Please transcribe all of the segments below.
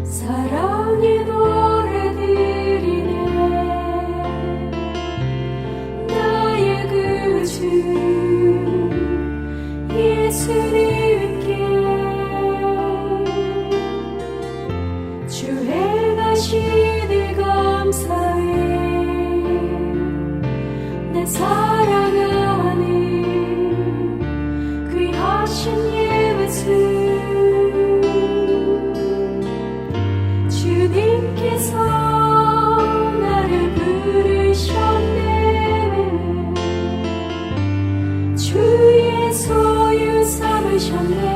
사랑의 노래 드리네. 나의 구주 예수님께 주 행하시니 감사해. 내 사랑하는 귀하신 예수 주님께서 나를 부르셨네. 주의 소유 삼으셨네.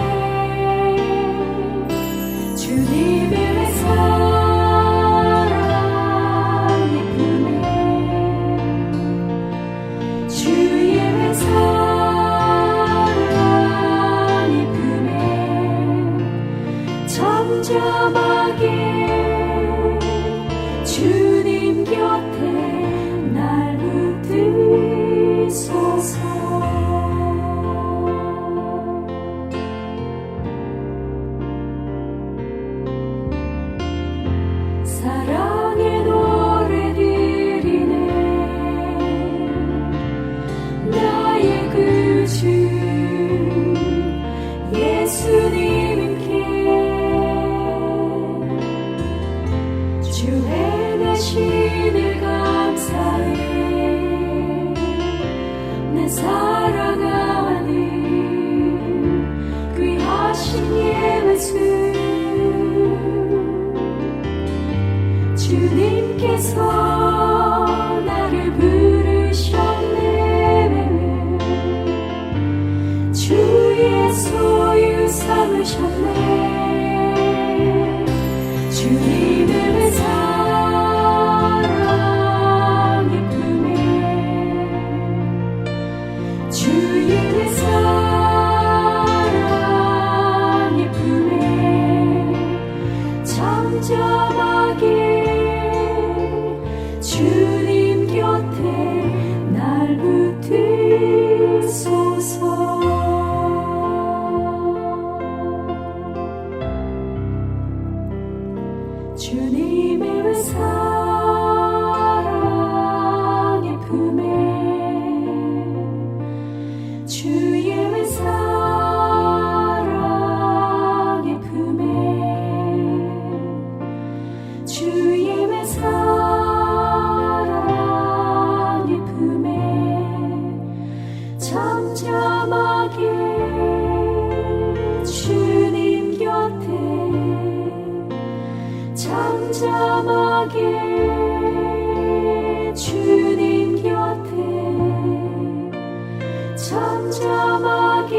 주님의 사랑 이쁘네. 주의 사랑 이쁘네. 잠잠하게 주님 곁에 날 붙드소서. 사랑의 노래 드리네. 나의 구주 예수님께 주 행하시니 감사해. 내 사랑하는 귀하신 예수 주님께서 나를 부르셨네. 주의 소유 삼으셨네. 주님의 사랑 이쁘네. 주의 사랑 이쁘네. 잠잠하게 주님 곁에 날 붙드소서. 주님의 사랑 이쁘네. 주의 사랑 이쁘네. 주의 사랑 이쁘네. 잠잠하게 주님 곁에 잠잠하게 주님 곁에 잠잠하게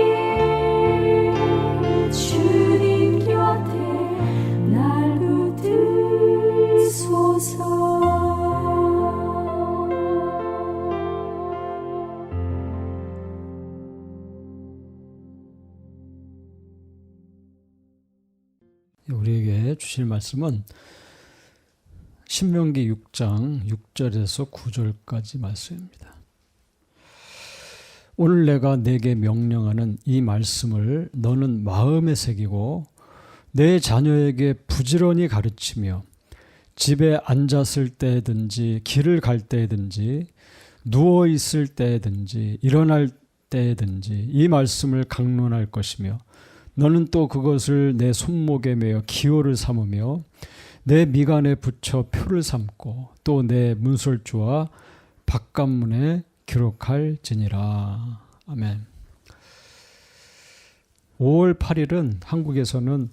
주님 곁에 날 붙드소서. 우리에게 주실 말씀은 신명기 6장 6절에서 9절까지 말씀입니다. 오늘 내가 네게 명령하는 이 말씀을 너는 마음에 새기고 내 자녀에게 부지런히 가르치며 집에 앉았을 때든지 길을 갈 때든지 누워 있을 때든지 일어날 때든지 이 말씀을 강론할 것이며 너는 또 그것을 내 손목에 매어 기호를 삼으며 내 미간에 붙여 표를 삼고 또 내 문설주와 바깥문에 기록할지니라. 아멘. 5월 8일은 한국에서는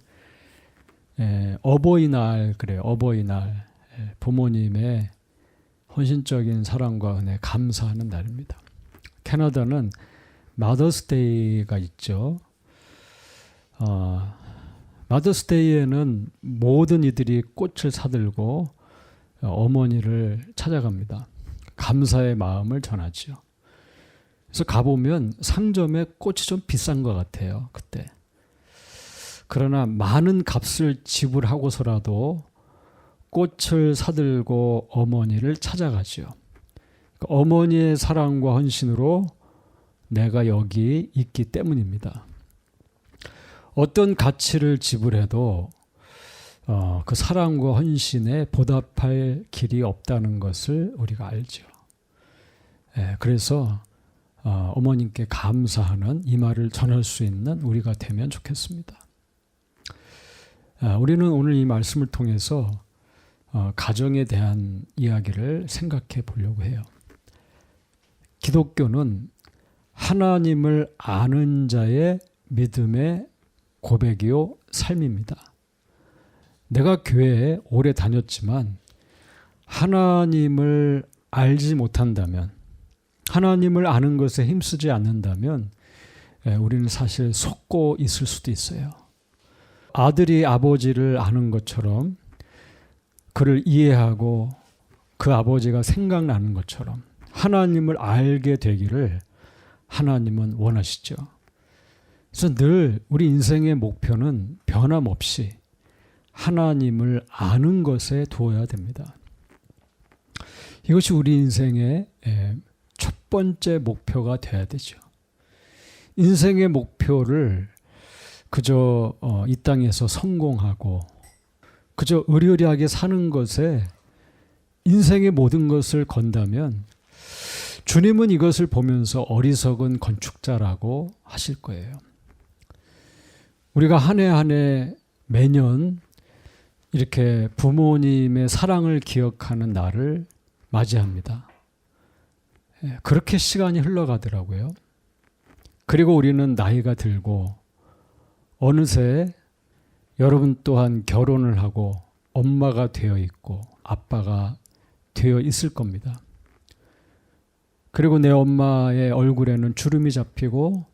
어버이날 그래요. 어버이날. 부모님의 헌신적인 사랑과 은혜 감사하는 날입니다. 캐나다는 마더스데이가 있죠. 마더스데이에는 모든 이들이 꽃을 사들고 어머니를 찾아갑니다. 감사의 마음을 전하죠. 그래서 가보면 상점에 꽃이 좀 비싼 것 같아요. 그때. 그러나 많은 값을 지불하고서라도 꽃을 사들고 어머니를 찾아가죠. 어머니의 사랑과 헌신으로 내가 여기 있기 때문입니다. 어떤 가치를 지불해도 그 사랑과 헌신에 보답할 길이 없다는 것을 우리가 알죠. 그래서 어머님께 감사하는 이 말을 전할 수 있는 우리가 되면 좋겠습니다. 우리는 오늘 이 말씀을 통해서 가정에 대한 이야기를 생각해 보려고 해요. 기독교는 하나님을 아는 자의 믿음의 고백이요 삶입니다. 내가 교회에 오래 다녔지만 하나님을 알지 못한다면, 하나님을 아는 것에 힘쓰지 않는다면 우리는 사실 속고 있을 수도 있어요. 아들이 아버지를 아는 것처럼, 그를 이해하고 그 아버지가 생각나는 것처럼 하나님을 알게 되기를 하나님은 원하시죠. 그래서 늘 우리 인생의 목표는 변함없이 하나님을 아는 것에 두어야 됩니다. 이것이 우리 인생의 첫 번째 목표가 되어야 되죠. 인생의 목표를 그저 이 땅에서 성공하고 그저 의리의리하게 사는 것에 인생의 모든 것을 건다면 주님은 이것을 보면서 어리석은 건축자라고 하실 거예요. 우리가 한 해 한 해 매년 이렇게 부모님의 사랑을 기억하는 날을 맞이합니다. 그렇게 시간이 흘러가더라고요. 그리고 우리는 나이가 들고 어느새 여러분 또한 결혼을 하고 엄마가 되어 있고 아빠가 되어 있을 겁니다. 그리고 내 엄마의 얼굴에는 주름이 잡히고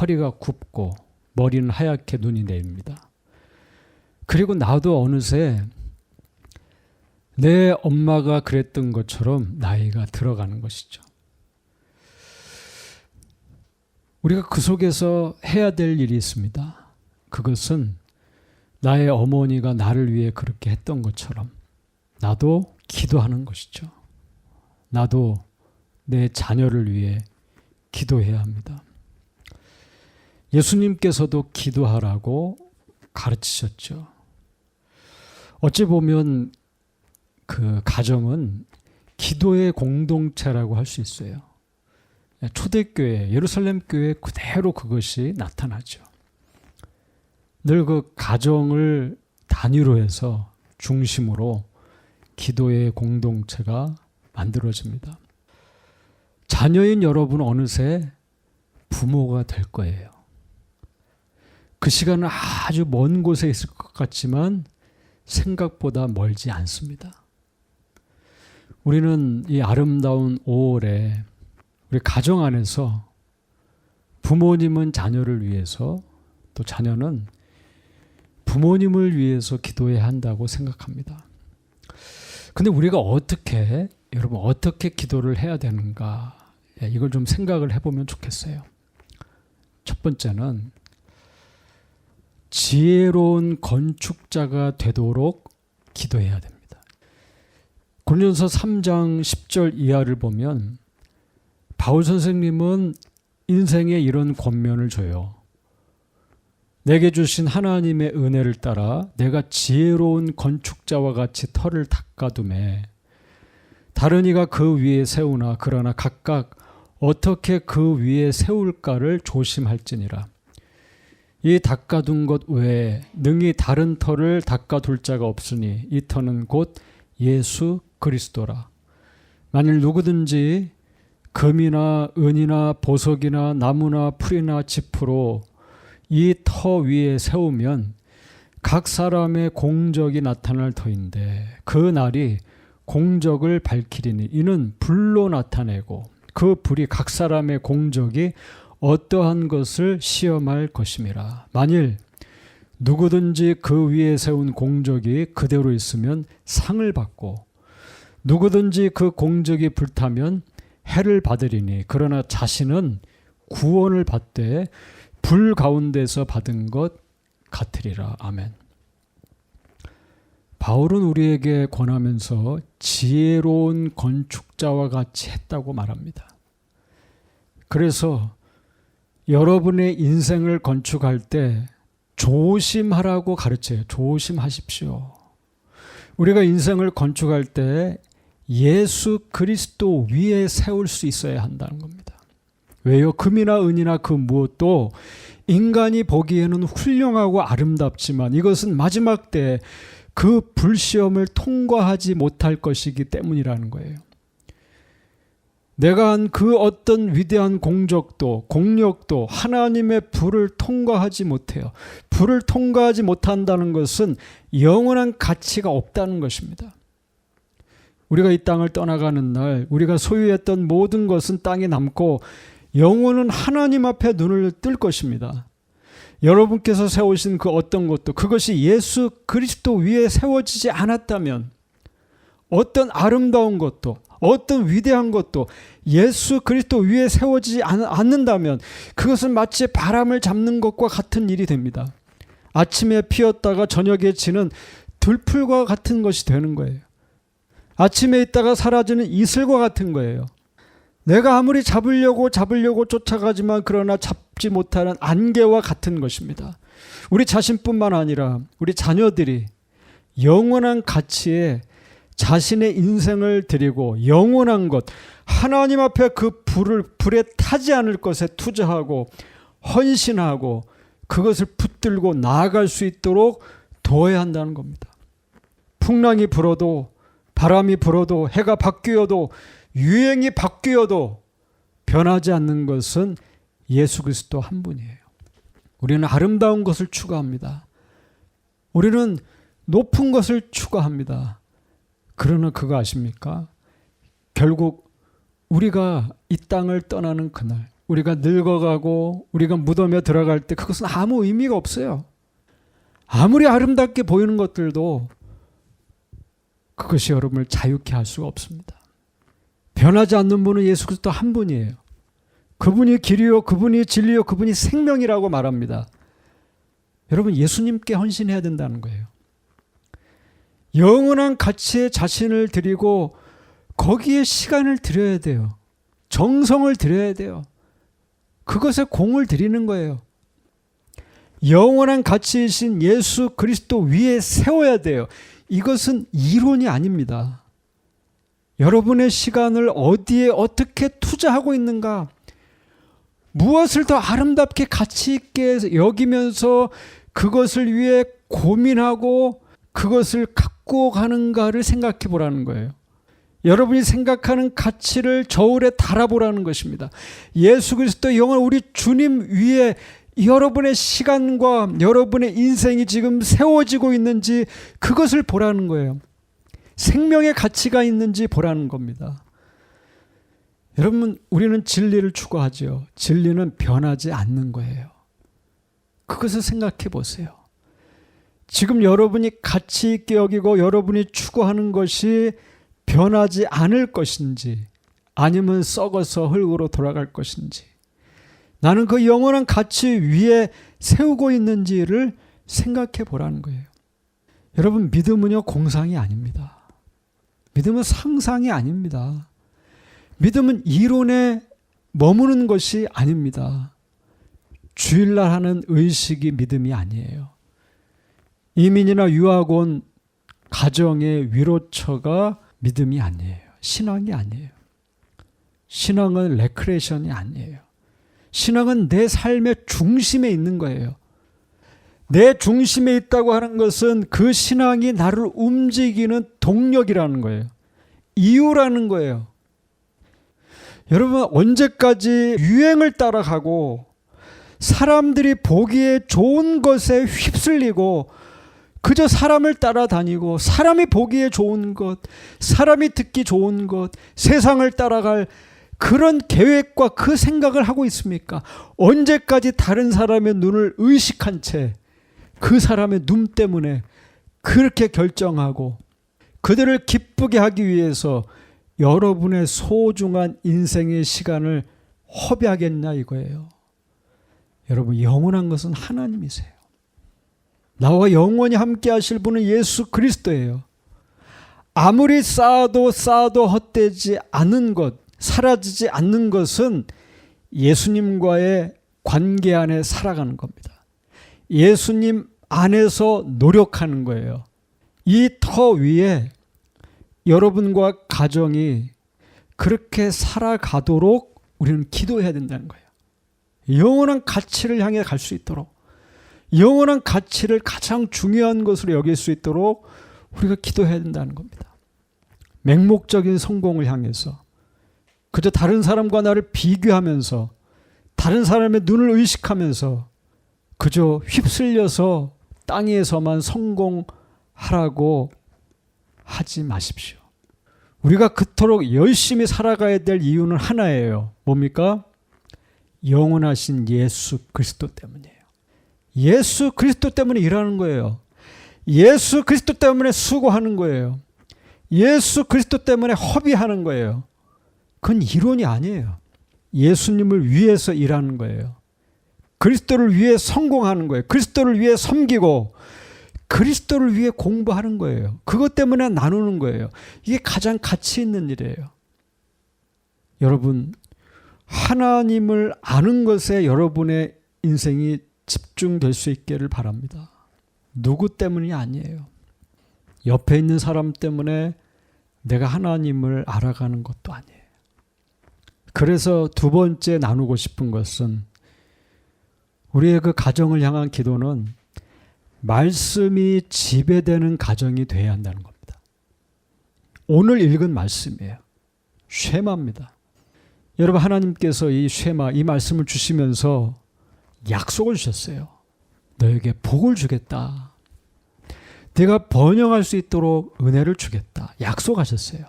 허리가 굽고 머리는 하얗게 눈이 내립니다. 그리고 나도 어느새 내 엄마가 그랬던 것처럼 나이가 들어가는 것이죠. 우리가 그 속에서 해야 될 일이 있습니다. 그것은 나의 어머니가 나를 위해 그렇게 했던 것처럼 나도 기도하는 것이죠. 나도 내 자녀를 위해 기도해야 합니다. 예수님께서도 기도하라고 가르치셨죠. 어찌 보면 그 가정은 기도의 공동체라고 할 수 있어요. 초대교회, 예루살렘 교회 그대로 그것이 나타나죠. 늘 그 가정을 단위로 해서 중심으로 기도의 공동체가 만들어집니다. 자녀인 여러분 어느새 부모가 될 거예요. 그 시간은 아주 먼 곳에 있을 것 같지만 생각보다 멀지 않습니다. 우리는 이 아름다운 5월에 우리 가정 안에서 부모님은 자녀를 위해서 또 자녀는 부모님을 위해서 기도해야 한다고 생각합니다. 근데 우리가 여러분 어떻게 기도를 해야 되는가, 이걸 좀 생각을 해보면 좋겠어요. 첫 번째는 지혜로운 건축자가 되도록 기도해야 됩니다. 고린도서 3장 10절 이하를 보면 바울 선생님은 인생에 이런 권면을 줘요. 내게 주신 하나님의 은혜를 따라 내가 지혜로운 건축자와 같이 터를 닦아두매 다른 이가 그 위에 세우나 그러나 각각 어떻게 그 위에 세울까를 조심할지니라. 이 닦아둔 것 외에 능히 다른 터를 닦아둘 자가 없으니 이 터는 곧 예수 그리스도라. 만일 누구든지 금이나 은이나 보석이나 나무나 풀이나 짚으로 이 터 위에 세우면 각 사람의 공적이 나타날 터인데 그 날이 공적을 밝히리니 이는 불로 나타내고 그 불이 각 사람의 공적이 어떠한 것을 시험할 것임이라. 만일 누구든지 그 위에 세운 공적이 그대로 있으면 상을 받고 누구든지 그 공적이 불타면 해를 받으리니 그러나 자신은 구원을 받되 불 가운데서 받은 것 같으리라. 아멘. 바울은 우리에게 권하면서 지혜로운 건축자와 같이 했다고 말합니다. 그래서 여러분의 인생을 건축할 때 조심하라고 가르쳐요. 조심하십시오. 우리가 인생을 건축할 때 예수 그리스도 위에 세울 수 있어야 한다는 겁니다. 왜요? 금이나 은이나 그 무엇도 인간이 보기에는 훌륭하고 아름답지만 이것은 마지막 때 그 불시험을 통과하지 못할 것이기 때문이라는 거예요. 내가 한 그 어떤 위대한 공적도 공력도 하나님의 불을 통과하지 못해요. 불을 통과하지 못한다는 것은 영원한 가치가 없다는 것입니다. 우리가 이 땅을 떠나가는 날 우리가 소유했던 모든 것은 땅에 남고 영혼은 하나님 앞에 눈을 뜰 것입니다. 여러분께서 세우신 그 어떤 것도 그것이 예수 그리스도 위에 세워지지 않았다면 어떤 아름다운 것도 어떤 위대한 것도 예수 그리스도 위에 세워지지 않는다면 그것은 마치 바람을 잡는 것과 같은 일이 됩니다. 아침에 피었다가 저녁에 지는 들풀과 같은 것이 되는 거예요. 아침에 있다가 사라지는 이슬과 같은 거예요. 내가 아무리 잡으려고 쫓아가지만 그러나 잡지 못하는 안개와 같은 것입니다. 우리 자신뿐만 아니라 우리 자녀들이 영원한 가치에 자신의 인생을 드리고 영원한 것, 하나님 앞에 그 불에 타지 않을 것에 투자하고 헌신하고 그것을 붙들고 나아갈 수 있도록 도와야 한다는 겁니다. 풍랑이 불어도 바람이 불어도 해가 바뀌어도 유행이 바뀌어도 변하지 않는 것은 예수 그리스도 한 분이에요. 우리는 아름다운 것을 추구합니다. 우리는 높은 것을 추구합니다. 그러나 그거 아십니까? 결국 우리가 이 땅을 떠나는 그날, 우리가 늙어가고 우리가 무덤에 들어갈 때 그것은 아무 의미가 없어요. 아무리 아름답게 보이는 것들도 그것이 여러분을 자유케 할 수가 없습니다. 변하지 않는 분은 예수 그리스도 한 분이에요. 그분이 길이요, 그분이 진리요, 그분이 생명이라고 말합니다. 여러분 예수님께 헌신해야 된다는 거예요. 영원한 가치에 자신을 드리고 거기에 시간을 들여야 돼요. 정성을 들여야 돼요. 그것에 공을 들이는 거예요. 영원한 가치이신 예수 그리스도 위에 세워야 돼요. 이것은 이론이 아닙니다. 여러분의 시간을 어디에 어떻게 투자하고 있는가? 무엇을 더 아름답게 가치 있게 여기면서 그것을 위해 고민하고 그것을 갖고 가는가를 생각해 보라는 거예요. 여러분이 생각하는 가치를 저울에 달아보라는 것입니다. 예수 그리스도 영원 우리 주님 위에 여러분의 시간과 여러분의 인생이 지금 세워지고 있는지 그것을 보라는 거예요. 생명의 가치가 있는지 보라는 겁니다. 여러분 우리는 진리를 추구하죠. 진리는 변하지 않는 거예요. 그것을 생각해 보세요. 지금 여러분이 가치 있게 여기고 여러분이 추구하는 것이 변하지 않을 것인지 아니면 썩어서 흙으로 돌아갈 것인지 나는 그 영원한 가치 위에 세우고 있는지를 생각해 보라는 거예요. 여러분 믿음은요 공상이 아닙니다. 믿음은 상상이 아닙니다. 믿음은 이론에 머무는 것이 아닙니다. 주일날 하는 의식이 믿음이 아니에요. 이민이나 유학 온 가정의 위로처가 믿음이 아니에요. 신앙이 아니에요. 신앙은 레크레이션이 아니에요. 신앙은 내 삶의 중심에 있는 거예요. 내 중심에 있다고 하는 것은 그 신앙이 나를 움직이는 동력이라는 거예요. 이유라는 거예요. 여러분 언제까지 유행을 따라가고 사람들이 보기에 좋은 것에 휩쓸리고 그저 사람을 따라다니고 사람이 보기에 좋은 것, 사람이 듣기 좋은 것, 세상을 따라갈 그런 계획과 그 생각을 하고 있습니까? 언제까지 다른 사람의 눈을 의식한 채 그 사람의 눈 때문에 그렇게 결정하고 그들을 기쁘게 하기 위해서 여러분의 소중한 인생의 시간을 허비하겠냐 이거예요. 여러분 영원한 것은 하나님이세요. 나와 영원히 함께 하실 분은 예수 그리스도예요. 아무리 쌓아도 헛되지 않은 것, 사라지지 않는 것은 예수님과의 관계 안에 살아가는 겁니다. 예수님 안에서 노력하는 거예요. 이 터 위에 여러분과 가정이 그렇게 살아가도록 우리는 기도해야 된다는 거예요. 영원한 가치를 향해 갈 수 있도록, 영원한 가치를 가장 중요한 것으로 여길 수 있도록 우리가 기도해야 된다는 겁니다. 맹목적인 성공을 향해서 그저 다른 사람과 나를 비교하면서 다른 사람의 눈을 의식하면서 그저 휩쓸려서 땅에서만 성공하라고 하지 마십시오. 우리가 그토록 열심히 살아가야 될 이유는 하나예요. 뭡니까? 영원하신 예수 그리스도 때문이에요. 예수 그리스도 때문에 일하는 거예요. 예수 그리스도 때문에 수고하는 거예요. 예수 그리스도 때문에 허비하는 거예요. 그건 이론이 아니에요. 예수님을 위해서 일하는 거예요. 그리스도를 위해 성공하는 거예요. 그리스도를 위해 섬기고 그리스도를 위해 공부하는 거예요. 그것 때문에 나누는 거예요. 이게 가장 가치 있는 일이에요. 여러분, 하나님을 아는 것에 여러분의 인생이 집중될 수 있기를 바랍니다. 누구 때문이 아니에요. 옆에 있는 사람 때문에 내가 하나님을 알아가는 것도 아니에요. 그래서 두 번째 나누고 싶은 것은 우리의 그 가정을 향한 기도는 말씀이 지배되는 가정이 되어야 한다는 겁니다. 오늘 읽은 말씀이에요. 쉐마입니다. 여러분, 하나님께서 이 쉐마, 이 말씀을 주시면서 약속을 주셨어요. 너에게 복을 주겠다. 내가 번영할 수 있도록 은혜를 주겠다. 약속하셨어요.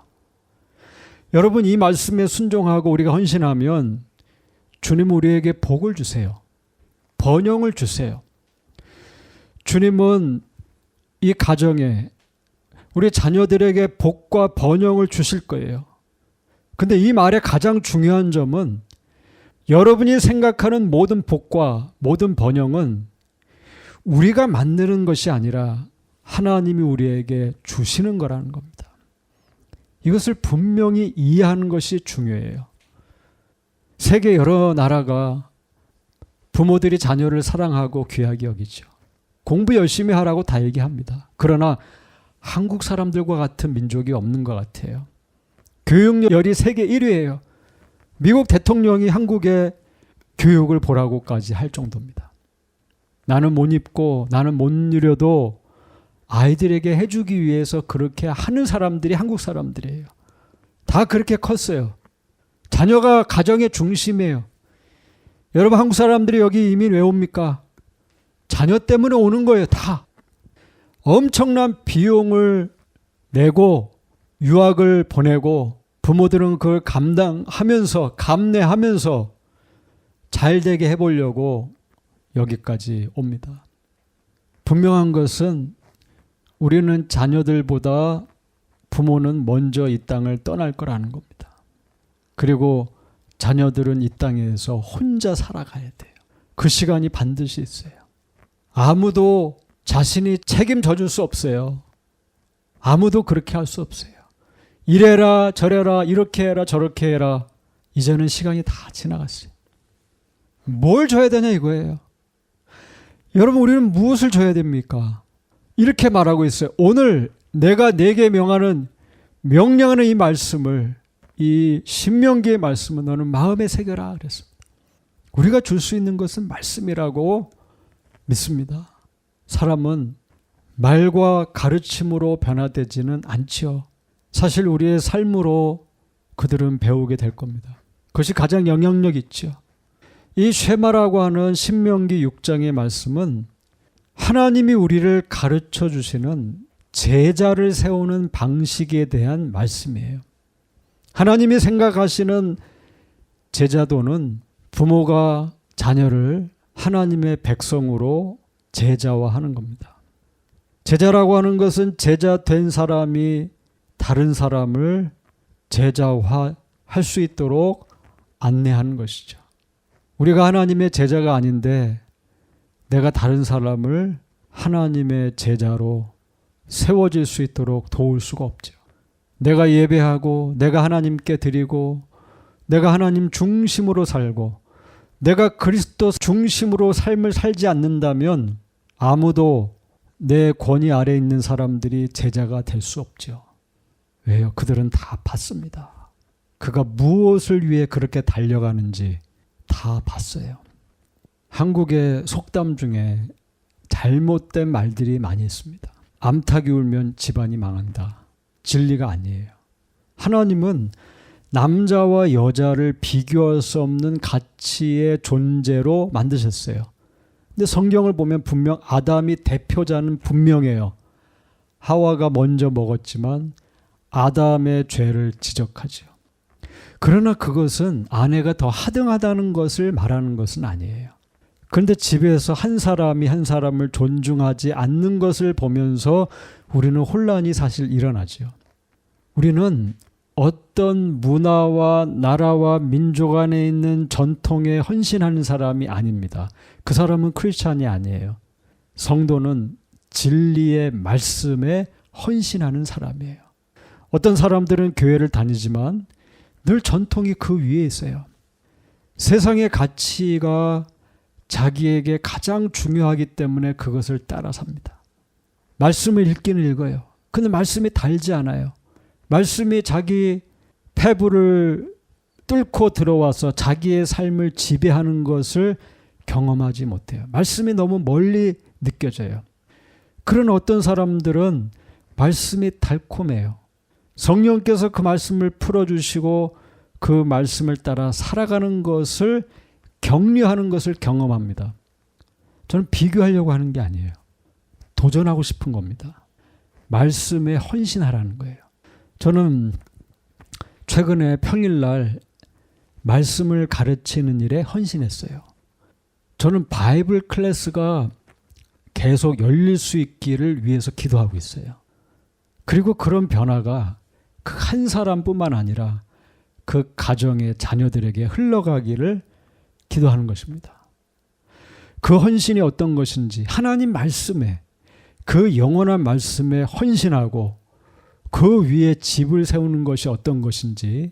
여러분, 이 말씀에 순종하고 우리가 헌신하면 주님 우리에게 복을 주세요. 번영을 주세요. 주님은 이 가정에 우리 자녀들에게 복과 번영을 주실 거예요. 근데 이 말의 가장 중요한 점은 여러분이 생각하는 모든 복과 모든 번영은 우리가 만드는 것이 아니라 하나님이 우리에게 주시는 거라는 겁니다. 이것을 분명히 이해하는 것이 중요해요. 세계 여러 나라가 부모들이 자녀를 사랑하고 귀하게 여기죠. 공부 열심히 하라고 다 얘기합니다. 그러나 한국 사람들과 같은 민족이 없는 것 같아요. 교육열이 세계 1위예요. 미국 대통령이 한국의 교육을 보라고까지 할 정도입니다. 나는 못 입고 나는 못 누려도 아이들에게 해주기 위해서 그렇게 하는 사람들이 한국 사람들이에요. 다 그렇게 컸어요. 자녀가 가정의 중심이에요. 여러분, 한국 사람들이 여기 이민 왜 옵니까? 자녀 때문에 오는 거예요. 다. 엄청난 비용을 내고 유학을 보내고 부모들은 그걸 감당하면서 감내하면서 잘 되게 해보려고 여기까지 옵니다. 분명한 것은 우리는 자녀들보다 부모는 먼저 이 땅을 떠날 거라는 겁니다. 그리고 자녀들은 이 땅에서 혼자 살아가야 돼요. 그 시간이 반드시 있어요. 아무도 자신이 책임져 줄 수 없어요. 아무도 그렇게 할 수 없어요. 이래라 저래라 이렇게 해라 저렇게 해라. 이제는 시간이 다 지나갔어요. 뭘 줘야 되냐 이거예요. 여러분, 우리는 무엇을 줘야 됩니까? 이렇게 말하고 있어요. 오늘 내가 네게 명령하는 이 말씀을, 이 신명기의 말씀을 너는 마음에 새겨라 그랬습니다. 우리가 줄 수 있는 것은 말씀이라고 믿습니다. 사람은 말과 가르침으로 변화되지는 않지요. 사실 우리의 삶으로 그들은 배우게 될 겁니다. 그것이 가장 영향력 있죠. 이 쉐마라고 하는 신명기 6장의 말씀은 하나님이 우리를 가르쳐 주시는 제자를 세우는 방식에 대한 말씀이에요. 하나님이 생각하시는 제자도는 부모가 자녀를 하나님의 백성으로 제자화하는 겁니다. 제자라고 하는 것은 제자 된 사람이 다른 사람을 제자화할 수 있도록 안내하는 것이죠. 우리가 하나님의 제자가 아닌데 내가 다른 사람을 하나님의 제자로 세워질 수 있도록 도울 수가 없죠. 내가 예배하고 내가 하나님께 드리고 내가 하나님 중심으로 살고 내가 그리스도 중심으로 삶을 살지 않는다면 아무도 내 권위 아래에 있는 사람들이 제자가 될 수 없죠. 왜요? 그들은 다 봤습니다. 그가 무엇을 위해 그렇게 달려가는지 다 봤어요. 한국의 속담 중에 잘못된 말들이 많이 있습니다. 암탉이 울면 집안이 망한다. 진리가 아니에요. 하나님은 남자와 여자를 비교할 수 없는 가치의 존재로 만드셨어요. 근데 성경을 보면 분명 아담이 대표자는 분명해요. 하와가 먼저 먹었지만 아담의 죄를 지적하죠. 그러나 그것은 아내가 더 하등하다는 것을 말하는 것은 아니에요. 그런데 집에서 한 사람이 한 사람을 존중하지 않는 것을 보면서 우리는 혼란이 사실 일어나죠. 우리는 어떤 문화와 나라와 민족 안에 있는 전통에 헌신하는 사람이 아닙니다. 그 사람은 크리스찬이 아니에요. 성도는 진리의 말씀에 헌신하는 사람이에요. 어떤 사람들은 교회를 다니지만 늘 전통이 그 위에 있어요. 세상의 가치가 자기에게 가장 중요하기 때문에 그것을 따라 삽니다. 말씀을 읽기는 읽어요. 근데 말씀이 달지 않아요. 말씀이 자기 폐부를 뚫고 들어와서 자기의 삶을 지배하는 것을 경험하지 못해요. 말씀이 너무 멀리 느껴져요. 그런 어떤 사람들은 말씀이 달콤해요. 성령께서 그 말씀을 풀어주시고 그 말씀을 따라 살아가는 것을 격려하는 것을 경험합니다. 저는 비교하려고 하는 게 아니에요. 도전하고 싶은 겁니다. 말씀에 헌신하라는 거예요. 저는 최근에 평일날 말씀을 가르치는 일에 헌신했어요. 저는 바이블 클래스가 계속 열릴 수 있기를 위해서 기도하고 있어요. 그리고 그런 변화가 그 한 사람뿐만 아니라 그 가정의 자녀들에게 흘러가기를 기도하는 것입니다. 그 헌신이 어떤 것인지 하나님 말씀에 그 영원한 말씀에 헌신하고 그 위에 집을 세우는 것이 어떤 것인지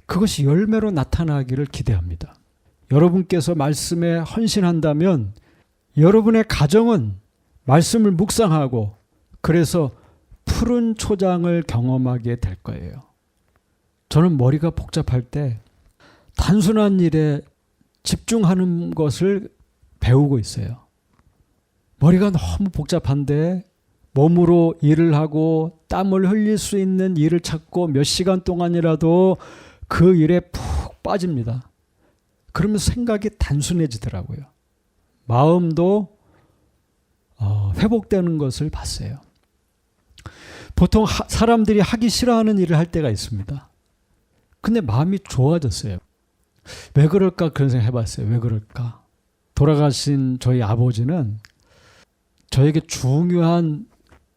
그것이 열매로 나타나기를 기대합니다. 여러분께서 말씀에 헌신한다면 여러분의 가정은 말씀을 묵상하고 그래서 푸른 초장을 경험하게 될 거예요. 저는 머리가 복잡할 때 단순한 일에 집중하는 것을 배우고 있어요. 머리가 너무 복잡한데 몸으로 일을 하고 땀을 흘릴 수 있는 일을 찾고 몇 시간 동안이라도 그 일에 푹 빠집니다. 그러면서 생각이 단순해지더라고요. 마음도 회복되는 것을 봤어요. 보통 사람들이 하기 싫어하는 일을 할 때가 있습니다. 근데 마음이 좋아졌어요. 왜 그럴까 그런 생각 해봤어요. 왜 그럴까? 돌아가신 저희 아버지는 저에게 중요한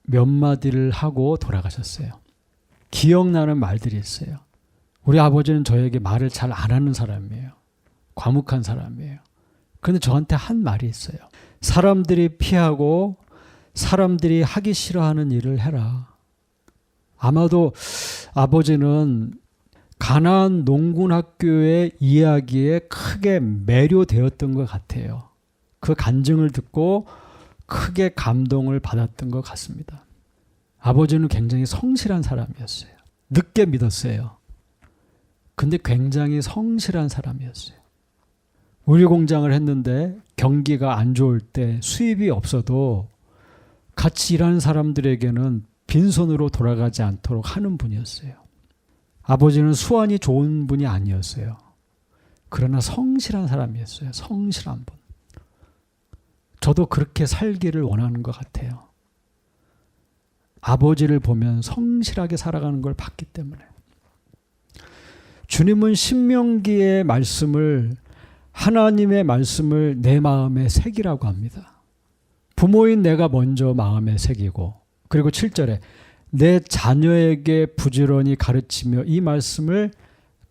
몇 마디를 하고 돌아가셨어요. 기억나는 말들이 있어요. 우리 아버지는 저에게 말을 잘 안 하는 사람이에요. 과묵한 사람이에요. 그런데 저한테 한 말이 있어요. 사람들이 피하고 사람들이 하기 싫어하는 일을 해라. 아마도 아버지는 가나안 농군학교의 이야기에 크게 매료되었던 것 같아요. 그 간증을 듣고 크게 감동을 받았던 것 같습니다. 아버지는 굉장히 성실한 사람이었어요. 늦게 믿었어요. 근데 굉장히 성실한 사람이었어요. 우리 공장을 했는데 경기가 안 좋을 때 수입이 없어도 같이 일하는 사람들에게는 빈손으로 돌아가지 않도록 하는 분이었어요. 아버지는 수완이 좋은 분이 아니었어요. 그러나 성실한 사람이었어요. 성실한 분. 저도 그렇게 살기를 원하는 것 같아요. 아버지를 보면 성실하게 살아가는 걸 봤기 때문에. 주님은 신명기의 말씀을 하나님의 말씀을 내 마음에 새기라고 합니다. 부모인 내가 먼저 마음에 새기고 그리고 7절에 내 자녀에게 부지런히 가르치며 이 말씀을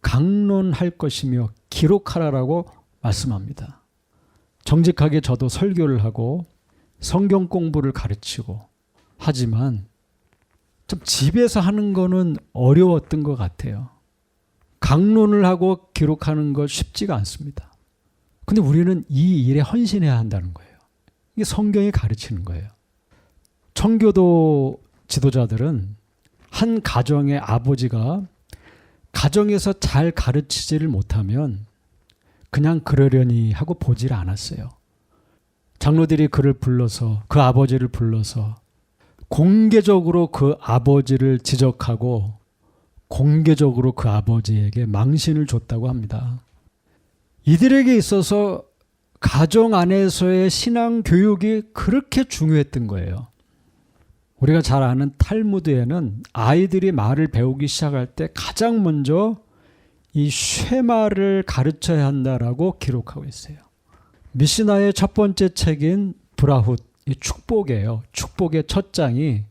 강론할 것이며 기록하라라고 말씀합니다. 정직하게 저도 설교를 하고 성경 공부를 가르치고 하지만 좀 집에서 하는 거는 어려웠던 것 같아요. 강론을 하고 기록하는 것 쉽지가 않습니다. 근데 우리는 이 일에 헌신해야 한다는 거예요. 이게 성경이 가르치는 거예요. 청교도 지도자들은 한 가정의 아버지가 가정에서 잘 가르치지를 못하면 그냥 그러려니 하고 보질 않았어요. 장로들이 그를 불러서, 그 아버지를 불러서 공개적으로 그 아버지를 지적하고 공개적으로 그 아버지에게 망신을 줬다고 합니다. 이들에게 있어서 가정 안에서의 신앙 교육이 그렇게 중요했던 거예요. 우리가 잘 아는 탈무드에는 아이들이 말을 배우기 시작할 때 가장 먼저 이 쉐마를 가르쳐야 한다라고 기록하고 있어요. 미시나의 첫 번째 책인 브라훗, 이 축복이에요. 축복의 첫 장이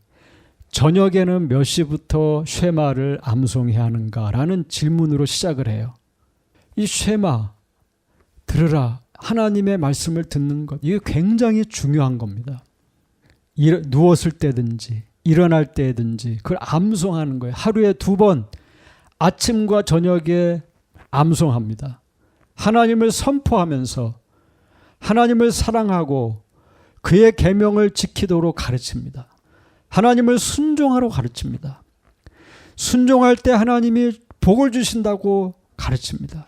저녁에는 몇 시부터 쉐마를 암송해야 하는가라는 질문으로 시작을 해요. 이 쉐마, 들으라, 하나님의 말씀을 듣는 것, 이게 굉장히 중요한 겁니다. 누웠을 때든지 일어날 때든지 그걸 암송하는 거예요. 하루에 2번 아침과 저녁에 암송합니다. 하나님을 선포하면서 하나님을 사랑하고 그의 계명을 지키도록 가르칩니다. 하나님을 순종하러 가르칩니다. 순종할 때 하나님이 복을 주신다고 가르칩니다.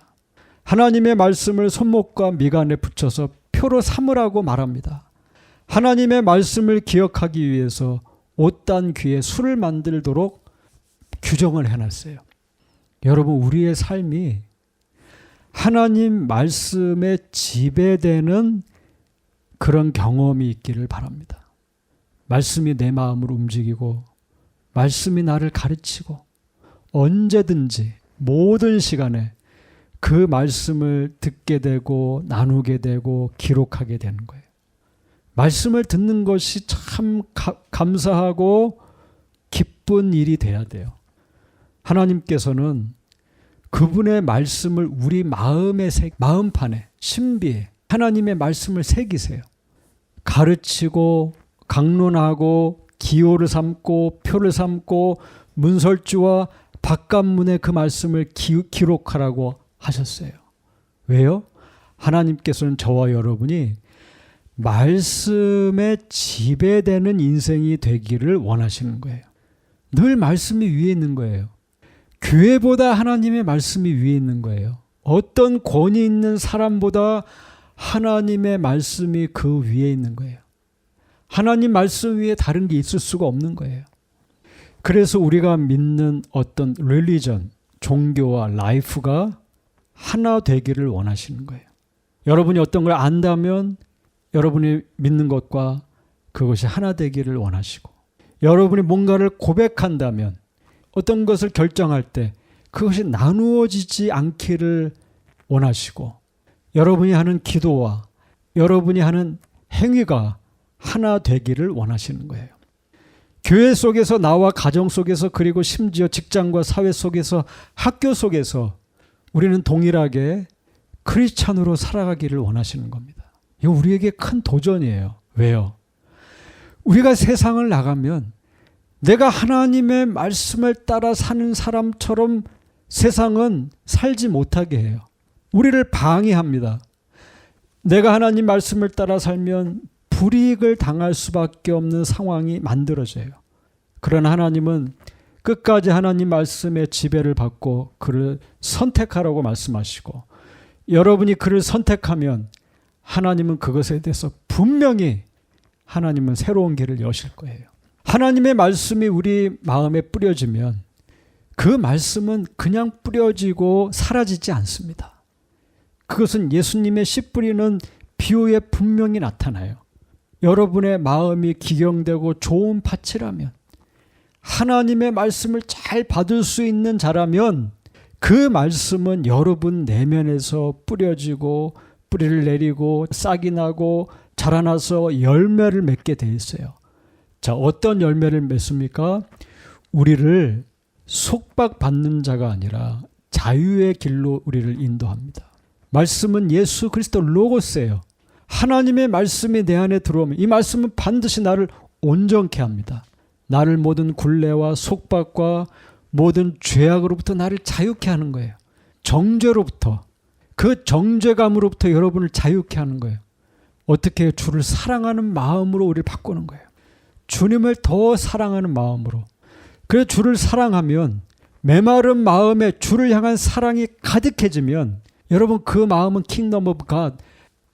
하나님의 말씀을 손목과 미간에 붙여서 표로 삼으라고 말합니다. 하나님의 말씀을 기억하기 위해서 옷단 귀에 술을 만들도록 규정을 해놨어요. 여러분, 우리의 삶이 하나님 말씀에 지배되는 그런 경험이 있기를 바랍니다. 말씀이 내 마음을 움직이고 말씀이 나를 가르치고 언제든지 모든 시간에 그 말씀을 듣게 되고 나누게 되고 기록하게 되는 거예요. 말씀을 듣는 것이 참 감사하고 기쁜 일이 돼야 돼요. 하나님께서는 그분의 말씀을 우리 마음판에, 신비에 하나님의 말씀을 새기세요. 가르치고 강론하고 기호를 삼고 표를 삼고 문설주와 바깥문에 그 말씀을 기록하라고 하셨어요. 왜요? 하나님께서는 저와 여러분이 말씀에 지배되는 인생이 되기를 원하시는 거예요. 늘 말씀이 위에 있는 거예요. 교회보다 하나님의 말씀이 위에 있는 거예요. 어떤 권위 있는 사람보다 하나님의 말씀이 그 위에 있는 거예요. 하나님 말씀 위에 다른 게 있을 수가 없는 거예요. 그래서 우리가 믿는 어떤 릴리전, 종교와 라이프가 하나 되기를 원하시는 거예요. 여러분이 어떤 걸 안다면 여러분이 믿는 것과 그것이 하나 되기를 원하시고, 여러분이 뭔가를 고백한다면 어떤 것을 결정할 때 그것이 나누어지지 않기를 원하시고, 여러분이 하는 기도와 여러분이 하는 행위가 하나 되기를 원하시는 거예요. 교회 속에서, 나와 가정 속에서, 그리고 심지어 직장과 사회 속에서, 학교 속에서 우리는 동일하게 크리스찬으로 살아가기를 원하시는 겁니다. 이거 우리에게 큰 도전이에요. 왜요? 우리가 세상을 나가면 내가 하나님의 말씀을 따라 사는 사람처럼 세상은 살지 못하게 해요. 우리를 방해합니다. 내가 하나님 말씀을 따라 살면 불이익을 당할 수밖에 없는 상황이 만들어져요. 그러나 하나님은 끝까지 하나님 말씀의 지배를 받고 그를 선택하라고 말씀하시고, 여러분이 그를 선택하면 하나님은 그것에 대해서 분명히 하나님은 새로운 길을 여실 거예요. 하나님의 말씀이 우리 마음에 뿌려지면 그 말씀은 그냥 뿌려지고 사라지지 않습니다. 그것은 예수님의 씨 뿌리는 비유에 분명히 나타나요. 여러분의 마음이 기경되고 좋은 밭이라면, 하나님의 말씀을 잘 받을 수 있는 자라면 그 말씀은 여러분 내면에서 뿌려지고 뿌리를 내리고 싹이 나고 자라나서 열매를 맺게 돼 있어요. 자, 어떤 열매를 맺습니까? 우리를 속박받는 자가 아니라 자유의 길로 우리를 인도합니다. 말씀은 예수 그리스도 로고스예요. 하나님의 말씀이 내 안에 들어오면 이 말씀은 반드시 나를 온전케 합니다. 나를 모든 굴레와 속박과 모든 죄악으로부터 나를 자유케 하는 거예요. 정죄로부터, 그 정죄감으로부터 여러분을 자유케 하는 거예요. 어떻게 주를 사랑하는 마음으로 우리를 바꾸는 거예요. 주님을 더 사랑하는 마음으로. 그래서 주를 사랑하면 메마른 마음에 주를 향한 사랑이 가득해지면 여러분 그 마음은 킹덤 오브 갓,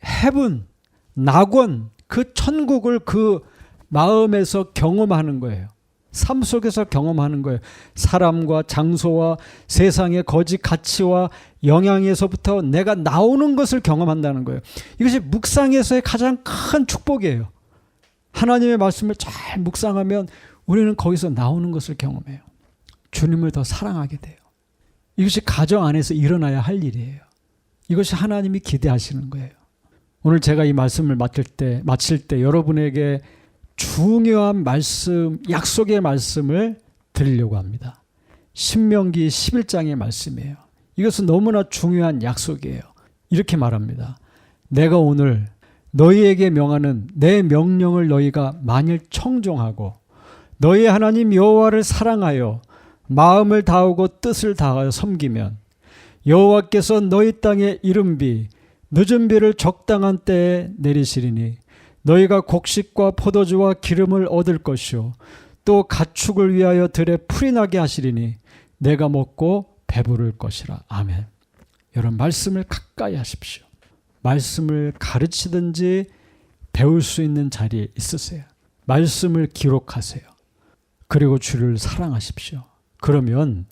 헤븐, 낙원, 그 천국을 그 마음에서 경험하는 거예요. 삶 속에서 경험하는 거예요. 사람과 장소와 세상의 거짓 가치와 영향에서부터 내가 나오는 것을 경험한다는 거예요. 이것이 묵상에서의 가장 큰 축복이에요. 하나님의 말씀을 잘 묵상하면 우리는 거기서 나오는 것을 경험해요. 주님을 더 사랑하게 돼요. 이것이 가정 안에서 일어나야 할 일이에요. 이것이 하나님이 기대하시는 거예요. 오늘 제가 이 말씀을 마칠 때 여러분에게 중요한 말씀, 약속의 말씀을 드리려고 합니다. 신명기 11장의 말씀이에요. 이것은 너무나 중요한 약속이에요. 이렇게 말합니다. 내가 오늘 너희에게 명하는 내 명령을 너희가 만일 청종하고 너희 하나님 여호와를 사랑하여 마음을 다하고 뜻을 다하여 섬기면 여호와께서 너희 땅에 이른 비 늦은 비를 적당한 때에 내리시리니 너희가 곡식과 포도주와 기름을 얻을 것이요 또 가축을 위하여 들에 풀이 나게 하시리니 내가 먹고 배부를 것이라. 아멘. 여러분 말씀을 가까이 하십시오. 말씀을 가르치든지 배울 수 있는 자리에 있으세요. 말씀을 기록하세요. 그리고 주를 사랑하십시오. 그러면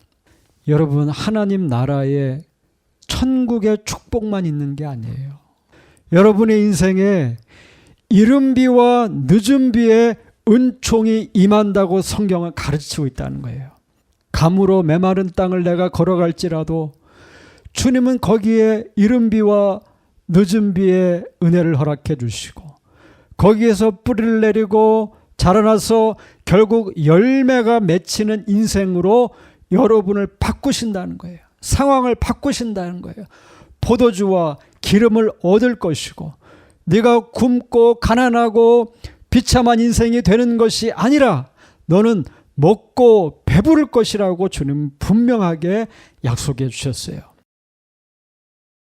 여러분 하나님 나라의 천국의 축복만 있는 게 아니에요. 여러분의 인생에 이른 비와 늦은 비에 은총이 임한다고 성경은 가르치고 있다는 거예요. 가물어 메마른 땅을 내가 걸어갈지라도 주님은 거기에 이른 비와 늦은 비에 은혜를 허락해 주시고 거기에서 뿌리를 내리고 자라나서 결국 열매가 맺히는 인생으로 여러분을 바꾸신다는 거예요. 상황을 바꾸신다는 거예요. 포도주와 기름을 얻을 것이고 네가 굶고 가난하고 비참한 인생이 되는 것이 아니라 너는 먹고 배부를 것이라고 주님 분명하게 약속해 주셨어요.